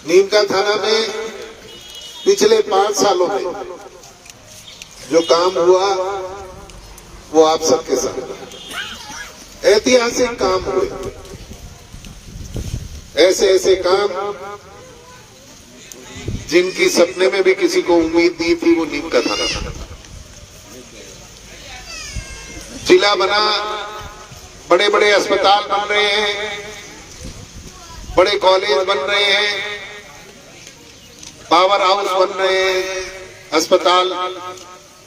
नीमका थाना में पिछले 5 सालों में जो काम हुआ वो आप सबके साथ ऐतिहासिक काम हुए। ऐसे ऐसे काम जिनकी सपने में भी किसी को उम्मीद नहीं थी, वो नीमका थाना था। जिला बना, बड़े बड़े अस्पताल बन रहे हैं, बड़े कॉलेज बन रहे हैं, पावर हाउस बन रहे हैं, अस्पताल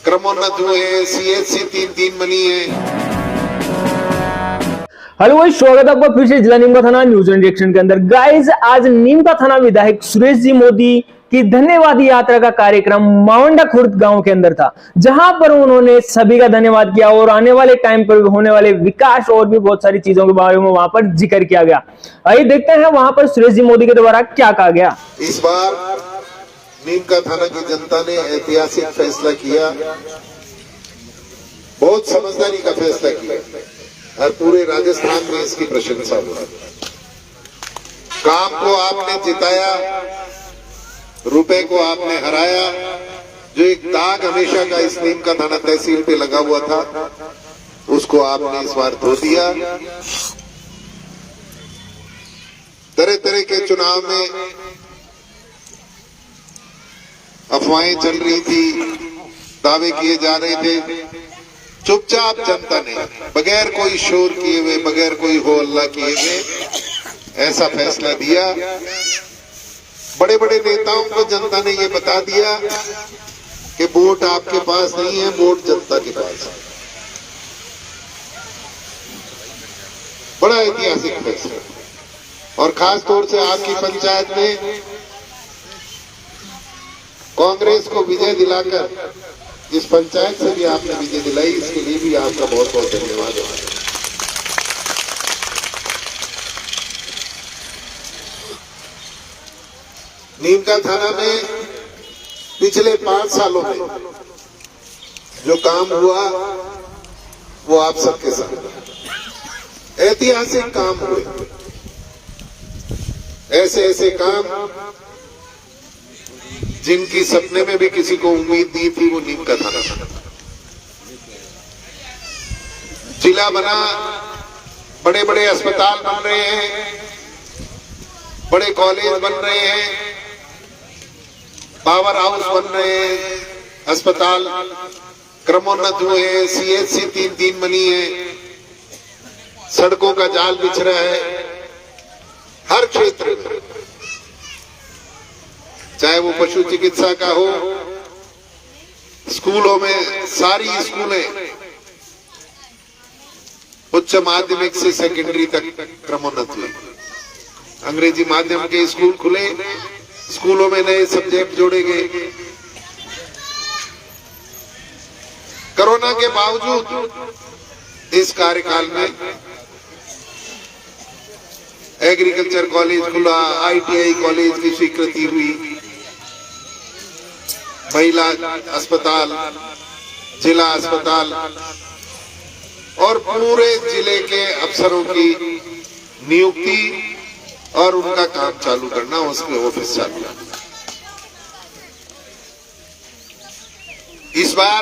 क्रमोन्नत हुए हैं, CHC 3-3 बनी है। हेलो भाई, स्वागत है आपका फिर से जिला नीमका थाना न्यूज एंड रिएक्शन के अंदर। गाइस, आज नीमका थाना विधायक सुरेश जी मोदी की धन्यवाद यात्रा का कार्यक्रम मावंडा खुर्द गांव के अंदर था, जहां पर उन्होंने सभी का धन्यवाद किया और आने वाले टाइम पर होने वाले विकास और भी बहुत सारी चीजों के बारे में वहां पर जिक्र किया गया। आइए देखते हैं वहां पर सुरेश जी मोदी के द्वारा क्या कहा गया। इस बार नीमका थाना की जनता ने ऐतिहासिक फैसला किया, बहुत समझदारी का फैसला किया और पूरे राजस्थान में इसकी प्रशंसा हुई। काम को आपने जिताया, रुपए को आपने हराया। जो एक दाग हमेशा का इस नीमका थाना तहसील पे लगा हुआ था, उसको आपने इस बार धो दिया। तरह तरह के चुनाव में अफवाहें चल रही थी, दावे किए जा रहे थे। चुपचाप जनता ने बगैर कोई शोर किए हुए, बगैर कोई हो हल्ला किए हुए ऐसा फैसला दिया। बड़े बड़े नेताओं को जनता ने ये बता दिया कि वोट आपके पास नहीं है, वोट जनता के पास है। बड़ा ऐतिहासिक फैसला। और खास तौर से आपकी पंचायत में कांग्रेस को विजय दिलाकर इस पंचायत से भी आपने विजय दिलाई, इसके लिए भी आपका बहुत बहुत धन्यवाद है। नीमका थाना में पिछले 5 सालों में जो काम हुआ वो आप सबके साथ ऐतिहासिक काम हुए। ऐसे ऐसे काम जिनकी सपने में भी किसी को उम्मीद नहीं थी, वो नीमका थाना था। जिला बना, बड़े बड़े अस्पताल बन रहे हैं, बड़े कॉलेज बन रहे हैं, पावर हाउस बन रहे हैं, अस्पताल क्रमोन्नत हुए हैं, CHC 3-3 बनी है, सड़कों का जाल बिछ रहा है। हर क्षेत्र में, चाहे वो पशु चिकित्सा का हो, स्कूलों में सारी स्कूलें उच्च माध्यमिक से सेकेंडरी तक क्रमोन्नत हुए। अंग्रेजी माध्यम के स्कूल खुले, स्कूलों में नए सब्जेक्ट जोड़े गए। कोरोना के बावजूद इस कार्यकाल में एग्रीकल्चर कॉलेज खुला, ITI कॉलेज की स्वीकृति हुई, महिला अस्पताल, जिला अस्पताल और पूरे जिले के अफसरों की नियुक्ति और उनका काम चालू करना, उसके ऑफिस चालू करना। इस बार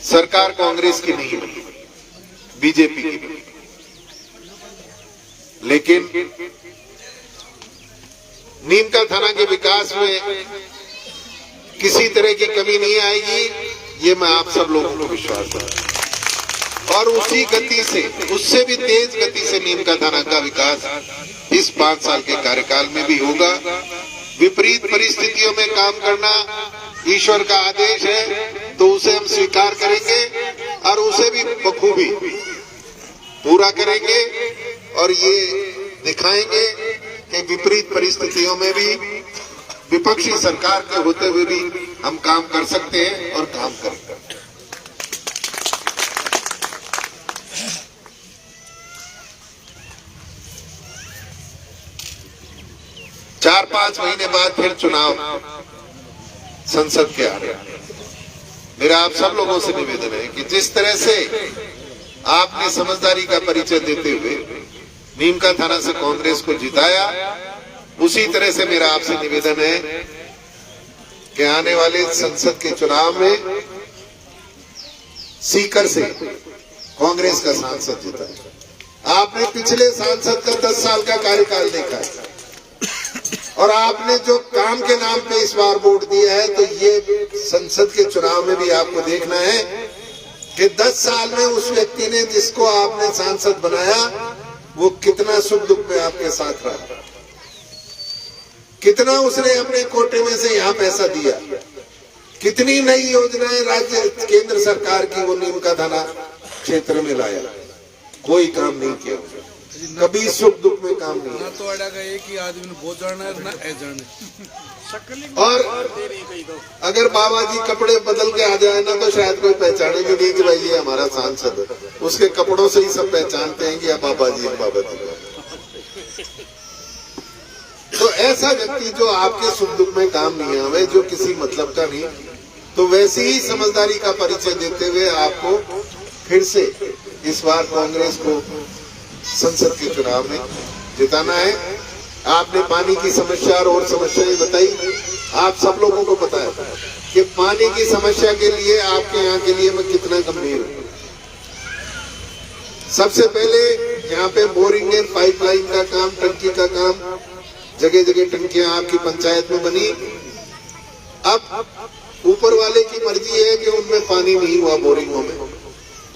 सरकार कांग्रेस की नहीं बनी, बीजेपी की बनी। लेकिन नीमका थाना के विकास में किसी तरह की कमी नहीं आएगी, ये मैं आप सब लोगों को विश्वास है। और उसी गति से, उससे भी तेज गति से नीमका थाना का विकास इस 5 साल के कार्यकाल में भी होगा। विपरीत परिस्थितियों में काम करना ईश्वर का आदेश है, तो उसे हम स्वीकार करेंगे और उसे भी बखूबी पूरा करेंगे और ये दिखाएंगे कि विपरीत परिस्थितियों में भी, विपक्षी सरकार के होते हुए भी हम काम कर सकते हैं और काम करेंगे। 4-5 महीने बाद फिर चुनाव संसद के आ रहे हैं। मेरा आप सब लोगों से निवेदन है कि जिस तरह से आपने समझदारी का परिचय देते हुए नीमका थाना से कांग्रेस को जिताया, उसी तरह से मेरा आपसे निवेदन है कि आने वाले संसद के चुनाव में सीकर से कांग्रेस का सांसद जीता है। आपने पिछले सांसद का 10 साल का कार्यकाल देखा है और आपने जो काम के नाम पे इस बार वोट दिया है, तो ये संसद के चुनाव में भी आपको देखना है कि 10 साल में उस व्यक्ति ने जिसको आपने सांसद बनाया वो कितना सुख दुख में आपके साथ रहा, कितना उसने अपने कोटे में से यहाँ पैसा दिया, कितनी नई योजनाएं राज्य केंद्र सरकार की वो नीम का थाना क्षेत्र में लाया। कोई काम नहीं किया, कभी सुख दुख में काम नहीं ना तो अड़ेगा एक ही आदमी ने बहुत जाना है ना ऐ जाने। और अगर बाबा जी कपड़े बदल के आ जाए ना तो शायद कोई पहचाने भी नहीं कि भाई ये हमारा सांसद है। उसके कपड़ों से ही सब पहचानते हैं कि बाबा जी बाबा जी। तो ऐसा व्यक्ति जो आपके सुख दुख में काम नहीं आवे, जो किसी मतलब का नहीं, तो वैसी ही समझदारी का परिचय देते हुए आपको फिर से इस बार कांग्रेस को संसद के चुनाव में जिताना है। आपने पानी की समस्या और समस्याएं बताई। आप सब लोगों को पता है कि पानी की समस्या के लिए आपके यहाँ के लिए मैं कितना गंभीर हूँ। सबसे पहले यहाँ पे बोरिंग एंड पाइपलाइन का काम, टंकी का काम, जगह जगह टंकियां आपकी पंचायत में बनी। अब ऊपर वाले की मर्जी है कि उनमें पानी नहीं हुआ, बोरिंगों में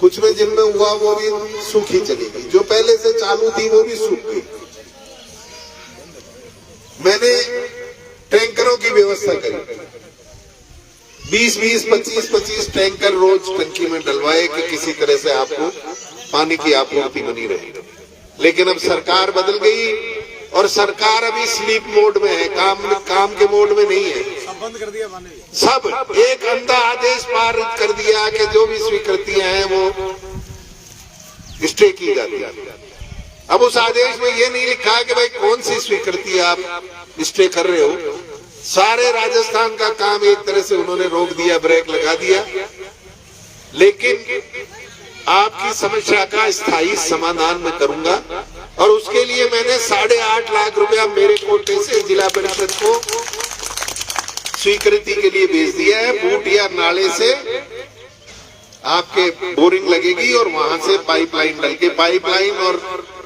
कुछ में जिनमें हुआ वो भी सूखी चली गई, जो पहले से चालू थी वो भी सूख गई। मैंने टैंकरों की व्यवस्था करी, 20-20, 25-25 टैंकर रोज टंकी में डलवाए कि किसी तरह से आपको पानी की आपूर्ति बनी रही। लेकिन अब सरकार बदल गई और सरकार अभी स्लीप मोड में है, काम के मोड में नहीं है। सब बंद कर दिया पानी, सब एक अंधा आदेश पारित कर दिया कि जो भी स्वीकृतियां हैं वो स्टे की जाती है। अब उस आदेश में ये नहीं लिखा है कि भाई कौन सी स्वीकृति आप स्टे कर रहे हो। सारे राजस्थान का काम एक तरह से उन्होंने रोक दिया, ब्रेक लगा दिया। लेकिन आपकी समस्या का स्थायी समाधान मैं करूंगा और उसके लिए मैंने 8.5 लाख रुपया मेरे कोटे से जिला परिषद को स्वीकृति के लिए भेज दिया है। बूट या नाले से आपके बोरिंग लगेगी और वहां से पाइपलाइन डल के पाइपलाइन और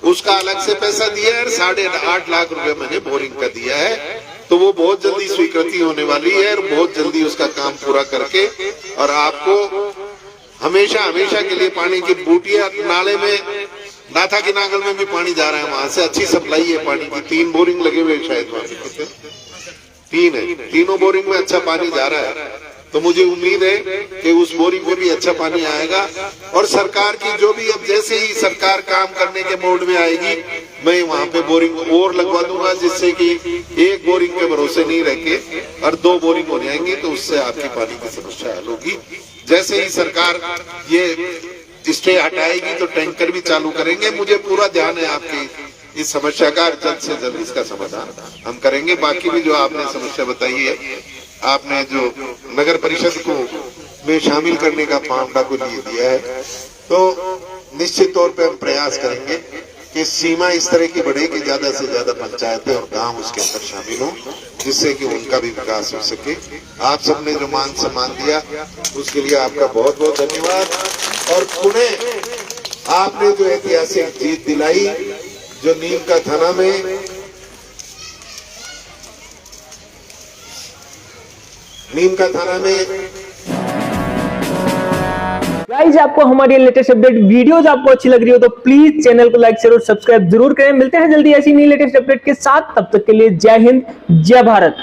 उसका अलग से पैसा दिया है। 8.5 लाख रुपए मैंने बोरिंग का दिया है, तो वो बहुत जल्दी स्वीकृति होने वाली है और बहुत जल्दी उसका काम पूरा करके और आपको हमेशा हमेशा के लिए पानी की बूटिया नाले में नाथा की नागल में भी पानी जा रहा है, वहां से अच्छी सप्लाई है पानी की। 3 बोरिंग लगे हुए शायद वहां पे, 3 है, तीनों बोरिंग में अच्छा पानी जा रहा है। तो मुझे उम्मीद है कि उस बोरिंग में भी अच्छा पानी आएगा और सरकार की जो भी अब जैसे ही सरकार काम करने के मोड में आएगी मैं वहां पे बोरिंग और लगवा दूंगा, जिससे कि एक बोरिंग के भरोसे नहीं रह के और 2 बोरिंग हो जाएंगे, तो उससे आपकी पानी की समस्या हल होगी। जैसे ही सरकार ये स्टे हटाएगी तो टैंकर भी चालू करेंगे। मुझे पूरा ध्यान है आपकी इस समस्या का, जल्द से जल्द इसका समाधान हम करेंगे। बाकी भी जो आपने समस्या बताई है, आपने जो नगर परिषद को में शामिल करने का मामला को लिए दिया है, तो निश्चित तौर पे हम प्रयास करेंगे कि सीमा इस तरह की बढ़े कि ज्यादा से ज्यादा पंचायतें और गांव उसके अंदर शामिल हों, जिससे कि उनका भी विकास हो सके। आप सबने जो मान सम्मान दिया उसके लिए आपका बहुत बहुत धन्यवाद। और पुनः आपने जो ऐतिहासिक जीत दिलाई, जो नीम का थाना में गाइस, आपको हमारी लेटेस्ट अपडेट वीडियोस आपको अच्छी लग रही हो तो प्लीज चैनल को लाइक शेयर और सब्सक्राइब जरूर करें। मिलते हैं जल्दी ऐसी नई लेटेस्ट अपडेट के साथ, तब तक के लिए जय हिंद, जय भारत।